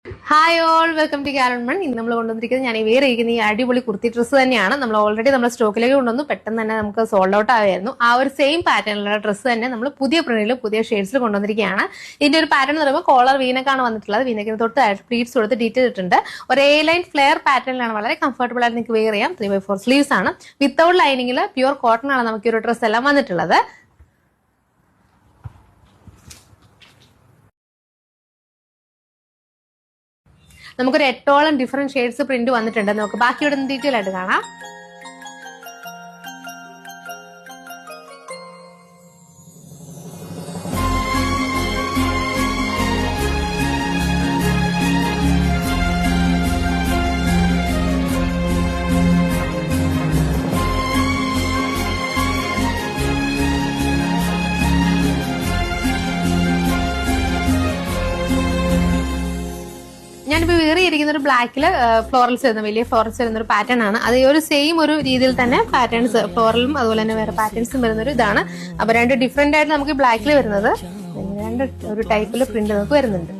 Hi all welcome to കാരൺമൺ. ഇന്ന് നമ്മൾ കൊണ്ടുവന്നിരിക്കുന്നത് ഞാൻ വേറെ ഇരിക്കുന്ന ഈ അടിപൊളി കുർത്തി ഡ്രസ്സ് തന്നെയാണ്. നമ്മൾ ഓൾറെഡി നമ്മുടെ സ്റ്റോക്കിലേക്ക് കൊണ്ടുവന്നു, പെട്ടെന്ന് തന്നെ നമുക്ക് സോൾഡ് ഔട്ട് ആയിരുന്നു. ആ ഒരു സെയിം പാറ്റേണിലുള്ള ഡ്രസ്സ് തന്നെ നമ്മൾ പുതിയ പ്രിന്റിൽ പുതിയ ഷെയ്ഡ്സിൽ കൊണ്ടുവന്നിരിക്കുകയാണ്. ഇതിന്റെ ഒരു പാറ്റേൺ എന്ന് പറയുമ്പോൾ കോളർ വീനക്കാണ് വന്നിട്ടുള്ളത്. വീനക്കിന് തൊട്ട് പ്ലീറ്റ്സ് കൊടുത്ത് ഡീറ്റെയിൽ ഇട്ടുണ്ട്. ഒരു എ ലൈൻ ഫ്ലെയർ പാറ്റേണിലാണ്, വളരെ കംഫർട്ടബിൾ ആയിട്ട് നിങ്ങൾക്ക് വെയർ ചെയ്യാം. 3/4 സ്ലീവ്സ് ആണ്, വിത്തൗട്ട് ലൈനിങ്ങിൽ പ്യൂർ കോട്ടൺ ആണ് നമുക്ക് ഈ ഒരു ഡ്രസ്സ് എല്ലാം വന്നിട്ടുള്ളത്. നമുക്കൊരു 8ഓളം ഡിഫറെന്റ് ഷെയ്ഡ്സ് പ്രിന്റ് വന്നിട്ടുണ്ട്. നമുക്ക് ബാക്കിയുടെ ഡീറ്റെയിൽ ആയിട്ട് കാണാം. ഞാനിപ്പോൾ വേറിയിരിക്കുന്ന ഒരു ബ്ലാക്കിൽ ഫ്ലോറൽസ് വരുന്ന വലിയ ഫ്ലോറൽസ് വരുന്ന ഒരു പാറ്റേൺ ആണ്. അത് ഈ ഒരു സെയിം ഒരു രീതിയിൽ തന്നെ പാറ്റേൺസ് ഫ്ലോറലും അതുപോലെ തന്നെ വേറെ പാറ്റേൺസും വരുന്ന ഒരു ഇതാണ്. അപ്പൊ രണ്ട് ഡിഫറെന്റ് ആയിട്ട് നമുക്ക് ബ്ലാക്കിൽ വരുന്നത് രണ്ട് ഒരു ടൈപ്പിൽ പ്രിന്റ് നമുക്ക് വരുന്നുണ്ട്.